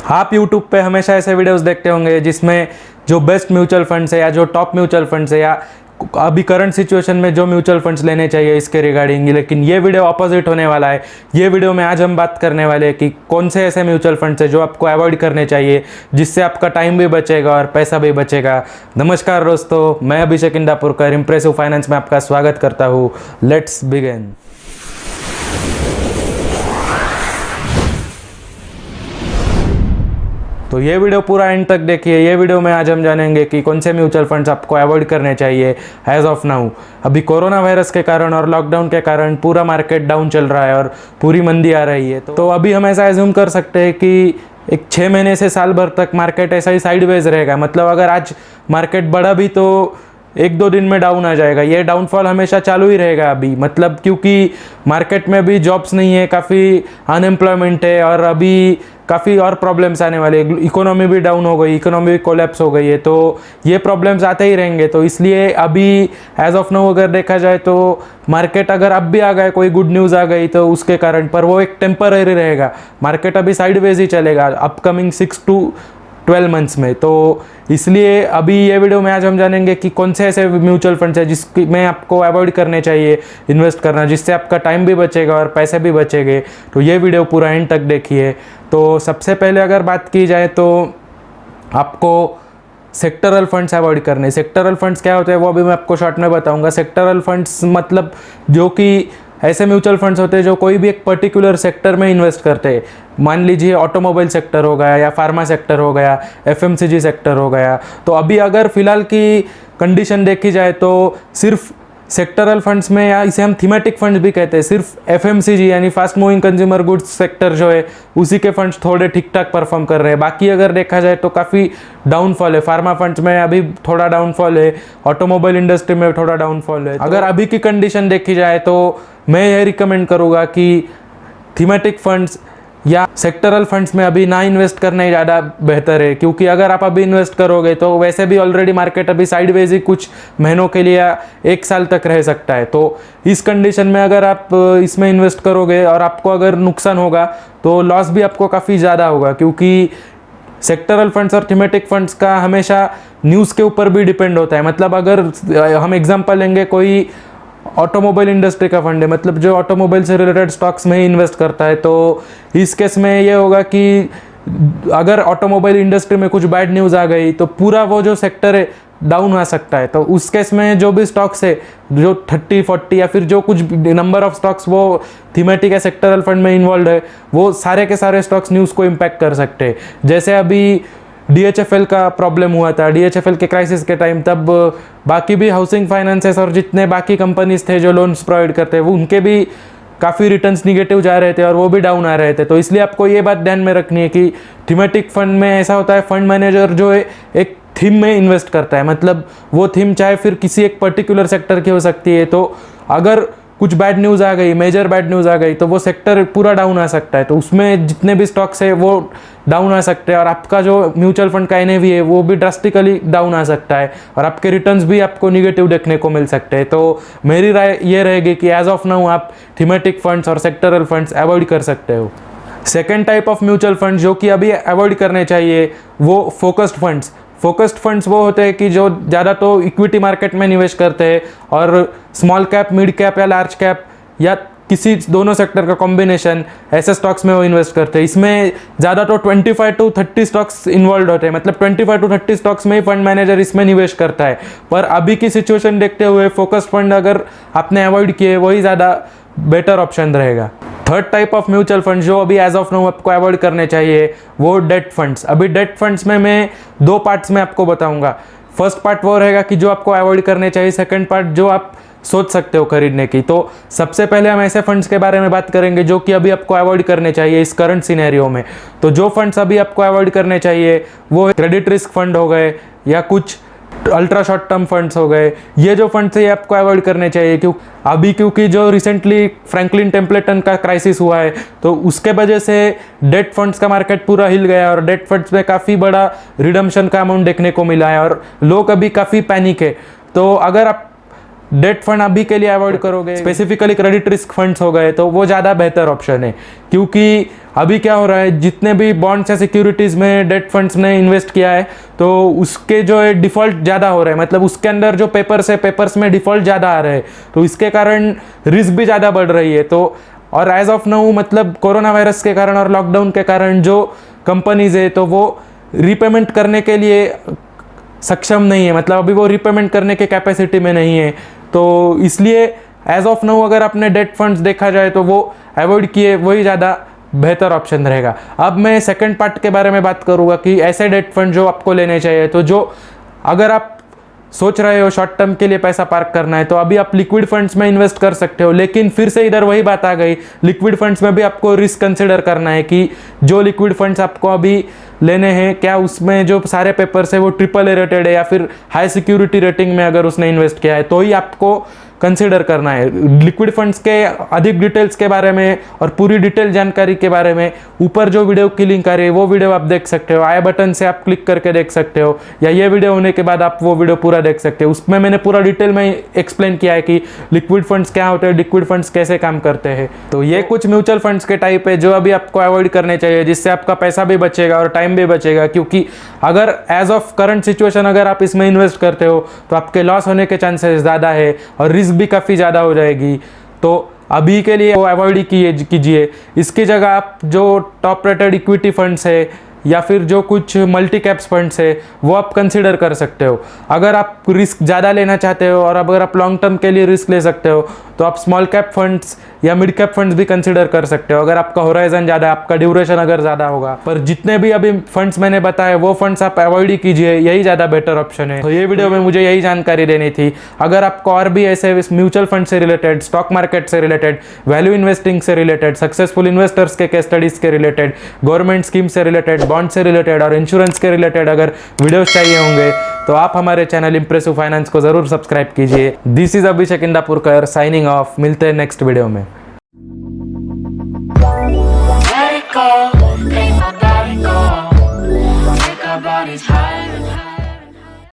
आप YouTube पे हमेशा ऐसे वीडियोस देखते होंगे जिसमें जो बेस्ट म्यूचुअल फंड्स है या जो टॉप म्यूचुअल फंड्स है या अभी करंट सिचुएशन में जो म्यूचुअल फंड्स लेने चाहिए इसके रिगार्डिंग, लेकिन ये वीडियो ऑपोजिट होने वाला है। ये वीडियो में आज हम बात करने वाले हैं कि कौन से ऐसे म्यूचुअल फंड्स है जो आपको अवॉइड करने चाहिए, जिससे आपका टाइम भी बचेगा और पैसा भी बचेगा। नमस्कार दोस्तों, मैं अभिषेक इंदापुरकर इंप्रेसिव फाइनेंस में आपका स्वागत करता हूँ। Let's begin. तो ये वीडियो पूरा एंड तक देखिए। ये वीडियो में आज हम जानेंगे कि कौन से म्यूचुअल फंड्स आपको अवॉइड करने चाहिए एज ऑफ नाउ। अभी कोरोना वायरस के कारण और लॉकडाउन के कारण पूरा मार्केट डाउन चल रहा है और पूरी मंदी आ रही है। तो अभी हम ऐसा एज्यूम कर सकते हैं कि एक 6 महीने से साल भर तक मार्केट ऐसा ही साइडवेज रहेगा। मतलब अगर आज मार्केट बढ़ा भी तो 1-2 दिन में डाउन आ जाएगा। ये डाउनफॉल हमेशा चालू ही रहेगा अभी, मतलब क्योंकि मार्केट में भी जॉब्स नहीं है, काफ़ी अनएम्प्लॉयमेंट है और अभी काफ़ी और प्रॉब्लम्स आने वाले। इकोनॉमी भी डाउन हो गई, इकोनॉमी भी कोलैप्स हो गई है, तो ये प्रॉब्लम्स आते ही रहेंगे। तो इसलिए अभी एज ऑफ नाउ अगर देखा जाए तो मार्केट अगर अब भी आ गए, कोई गुड न्यूज़ आ गई तो उसके कारण, पर वो एक टेम्पररी रहेगा। मार्केट अभी साइडवेज ही चलेगा अपकमिंग 6 to 12 मंथ्स में। तो इसलिए अभी ये वीडियो में आज हम जानेंगे कि कौन से ऐसे म्यूचुअल फंड्स है जिसमें आपको अवॉइड करने चाहिए इन्वेस्ट करना, जिससे आपका टाइम भी बचेगा और पैसे भी बचेंगे। तो ये वीडियो पूरा एंड तक देखिए। तो सबसे पहले अगर बात की जाए तो आपको सेक्टरल फंड्स अवॉइड करने। सेक्टरल फंड्स क्या होते हैं वो अभी मैं आपको शॉर्ट में बताऊंगा। सेक्टरल फंड्स मतलब जो कि ऐसे म्यूचुअल फंड्स होते हैं जो कोई भी एक पर्टिकुलर सेक्टर में इन्वेस्ट करते हैं। मान लीजिए ऑटोमोबाइल सेक्टर हो गया या फार्मा सेक्टर हो गया, एफएमसीजी सेक्टर हो गया। तो अभी अगर फिलहाल की कंडीशन देखी जाए तो सिर्फ सेक्टरल फंड्स में, या इसे हम थीमेटिक फंड्स भी कहते हैं, सिर्फ एफएमसीजी यानी fast moving consumer goods sector जो है उसी के फंड्स थोड़े ठीक ठाक परफॉर्म कर रहे हैं। बाकी अगर देखा जाए तो काफ़ी डाउनफॉल है। फार्मा फंड्स में अभी थोड़ा डाउनफॉल है, ऑटोमोबाइल इंडस्ट्री में थोड़ा डाउनफॉल है। अगर अभी की कंडीशन देखी जाए तो मैं ये रिकमेंड करूँगा कि थीमेटिक फंड्स या सेक्टरल फंड्स में अभी ना इन्वेस्ट करना ही ज़्यादा बेहतर है, क्योंकि अगर आप अभी इन्वेस्ट करोगे तो वैसे भी ऑलरेडी मार्केट अभी साइडवेज ही कुछ महीनों के लिए 1 साल तक रह सकता है। तो इस कंडीशन में अगर आप इसमें इन्वेस्ट करोगे और आपको अगर नुकसान होगा तो लॉस भी आपको काफ़ी ज़्यादा होगा, क्योंकि सेक्टरल फंड्स और थीमेटिक फंड्स का हमेशा न्यूज़ के ऊपर भी डिपेंड होता है। मतलब अगर हम एग्जांपल लेंगे, कोई ऑटोमोबाइल इंडस्ट्री का फंड है, मतलब जो ऑटोमोबाइल से रिलेटेड स्टॉक्स में ही इन्वेस्ट करता है, तो इस केस में ये होगा कि अगर ऑटोमोबाइल इंडस्ट्री में कुछ बैड न्यूज़ आ गई तो पूरा वो जो सेक्टर है डाउन आ सकता है। तो उस केस में जो भी स्टॉक्स है, जो 30-40 या फिर जो कुछ नंबर ऑफ स्टॉक्स वो थीमेटिक या सेक्टरल फंड में इन्वॉल्व है, वो सारे के सारे स्टॉक्स न्यूज़ को इम्पैक्ट कर सकते हैं। जैसे अभी DHFL का प्रॉब्लम हुआ था, DHFL के क्राइसिस के टाइम, तब बाकी भी हाउसिंग फाइनेंसेस और जितने बाकी कंपनीज थे जो लोन्स प्रोवाइड करते हैं वो उनके भी काफ़ी रिटर्न्स निगेटिव जा रहे थे और वो भी डाउन आ रहे थे। तो इसलिए आपको ये बात ध्यान में रखनी है कि थीमेटिक फंड में ऐसा होता है, फंड मैनेजर जो है एक थीम में इन्वेस्ट करता है। मतलब वो थीम चाहे फिर किसी एक पर्टिकुलर सेक्टर की हो सकती है। तो अगर कुछ बैड न्यूज़ आ गई, मेजर बैड न्यूज़ आ गई, तो वो सेक्टर पूरा डाउन आ सकता है। तो उसमें जितने भी स्टॉक्स है वो डाउन आ सकते हैं और आपका जो म्यूचुअल फंड का NAV है वो भी ड्रास्टिकली डाउन आ सकता है और आपके रिटर्न्स भी आपको निगेटिव देखने को मिल सकते हैं। तो मेरी राय ये रहेगी कि एज ऑफ नाउ आप थीमेटिक फंड्स और सेक्टरल फंड्स अवॉइड कर सकते हो। Second type of mutual fund जो कि अभी अवॉइड करने चाहिए वो फोकस्ड फंड्स। फोकस्ड फंड्स वो होते हैं कि जो ज़्यादा तो इक्विटी मार्केट में निवेश करते हैं और स्मॉल कैप, मिड कैप या लार्ज कैप या किसी दोनों सेक्टर का कॉम्बिनेशन ऐसे स्टॉक्स में वो इन्वेस्ट करते हैं। इसमें ज़्यादा तो 25 to 30 स्टॉक्स इन्वॉल्व होते हैं, मतलब 25 to 30 स्टॉक्स में ही फंड मैनेजर इसमें निवेश करता है। पर अभी की सिचुएशन देखते हुए फोकस्ड फंड अगर आपने अवॉइड किए वही ज़्यादा बेटर ऑप्शन रहेगा। Third type of mutual fund जो अभी एज ऑफ नाउ आपको अवॉइड करने चाहिए वो डेट फंड्स। अभी डेट फंड्स में मैं 2 पार्ट्स में आपको बताऊंगा। फर्स्ट पार्ट वो रहेगा कि जो आपको अवॉइड करने चाहिए, सेकंड पार्ट जो आप सोच सकते हो खरीदने की। तो सबसे पहले हम ऐसे फंड्स के बारे में बात करेंगे जो कि अभी आपको अवॉइड करने चाहिए इस करंट सिनेरियो में। तो जो फंड्स अभी आपको अवॉइड करने चाहिए वो क्रेडिट रिस्क फंड हो गए या कुछ अल्ट्रा शॉर्ट टर्म फंड्स हो गए। ये जो फंड्स है आपको अवॉइड करने चाहिए क्योंकि जो रिसेंटली फ्रैंकलिन टेम्पलेटन का क्राइसिस हुआ है तो उसके वजह से डेट फंड्स का मार्केट पूरा हिल गया और डेट फंड्स में काफ़ी बड़ा रिडम्पशन का अमाउंट देखने को मिला है और लोग अभी काफ़ी पैनिक है। तो अगर आप डेट फंड अभी के लिए अवॉइड करोगे, स्पेसिफिकली क्रेडिट रिस्क फंड्स हो गए, तो वो ज़्यादा बेहतर ऑप्शन है क्योंकि अभी क्या हो रहा है, जितने भी बॉन्ड्स या सिक्योरिटीज़ में डेट फंड्स ने इन्वेस्ट किया है तो उसके जो है डिफ़ॉल्ट ज़्यादा हो रहा है, मतलब उसके अंदर जो पेपर्स है पेपर्स में डिफ़ॉल्ट ज़्यादा आ रहे हैं, तो इसके कारण रिस्क भी ज़्यादा बढ़ रही है। तो और एज ऑफ नाउ मतलब कोरोना वायरस के कारण और लॉकडाउन के कारण जो कंपनीज है तो वो रीपेमेंट करने के लिए सक्षम नहीं है, मतलब अभी वो रीपेमेंट करने के कैपेसिटी में नहीं है। तो इसलिए एज ऑफ नाउ अगर अपने डेट फंड्स देखा जाए तो वो अवॉइड किए वही ज़्यादा बेहतर ऑप्शन रहेगा। अब मैं सेकंड पार्ट के बारे में बात करूँगा कि ऐसे डेट फंड जो आपको लेने चाहिए, तो जो अगर आप सोच रहे हो शॉर्ट टर्म के लिए पैसा पार्क करना है तो अभी आप लिक्विड फंड्स में इन्वेस्ट कर सकते हो, लेकिन फिर से इधर वही बात आ गई, लिक्विड फंड्स में भी आपको रिस्क कंसिडर करना है कि जो लिक्विड फंड्स आपको अभी लेने हैं क्या उसमें जो सारे पेपर्स है वो AAA रेटेड है या फिर हाई सिक्योरिटी रेटिंग में अगर उसने इन्वेस्ट किया है तो ही आपको कंसिडर करना है। लिक्विड फंड्स के अधिक डिटेल्स के बारे में और पूरी डिटेल जानकारी के बारे में ऊपर जो वीडियो की लिंक आ रही है वो वीडियो आप देख सकते हो, आई बटन से आप क्लिक करके देख सकते हो, या ये वीडियो होने के बाद आप वो वीडियो पूरा देख सकते हो। उसमें मैंने पूरा डिटेल में एक्सप्लेन किया है कि लिक्विड फंड्स क्या होते हैं, लिक्विड फंड्स कैसे काम करते हैं। तो ये कुछ म्यूचुअल फंड्स के टाइप है जो अभी आपको अवॉइड करने चाहिए, जिससे आपका पैसा भी बचेगा और टाइम भी बचेगा, क्योंकि अगर एज ऑफ करंट सिचुएशन अगर आप इसमें इन्वेस्ट करते हो तो आपके लॉस होने के चांसेस ज़्यादा है और रिस्क भी काफ़ी ज़्यादा हो जाएगी। तो अभी के लिए वो अवॉइड कीजिए। इसकी जगह आप जो टॉप रेटेड इक्विटी फंड्स है या फिर जो कुछ मल्टी कैप्स फंड्स है वो आप कंसिडर कर सकते हो। अगर आप रिस्क ज़्यादा लेना चाहते हो और अगर आप लॉन्ग टर्म के लिए रिस्क ले सकते हो तो आप स्मॉल कैप फंड्स या मिड कैप फंड्स भी कंसिडर कर सकते हो, अगर आपका होराइजन ज़्यादा है, आपका ड्यूरेशन अगर ज़्यादा होगा। पर जितने भी अभी फंड्स मैंने बताए वो फंड्स आप अवॉइड ही कीजिए, यही ज़्यादा बेटर ऑप्शन है। तो ये वीडियो में मुझे यही जानकारी देनी थी। अगर आपको और भी ऐसे म्यूचुअल फंड से रिलेटेड, स्टॉक मार्केट से रिलेटेड, वैल्यू इन्वेस्टिंग से रिलेटेड, सक्सेसफुल इन्वेस्टर्स के केस स्टडीज के रिलेटेड, गवर्नमेंट स्कीम से रिलेटेड, बॉन्ड से रिलेटेड और इंश्योरेंस के रिलेटेड अगर वीडियोस चाहिए होंगे तो आप हमारे चैनल इम्प्रेसिव फाइनेंस को ज़रूर सब्सक्राइब कीजिए। This is Abhishek Indapurkar signing off. मिलते हैं नेक्स्ट वीडियो में।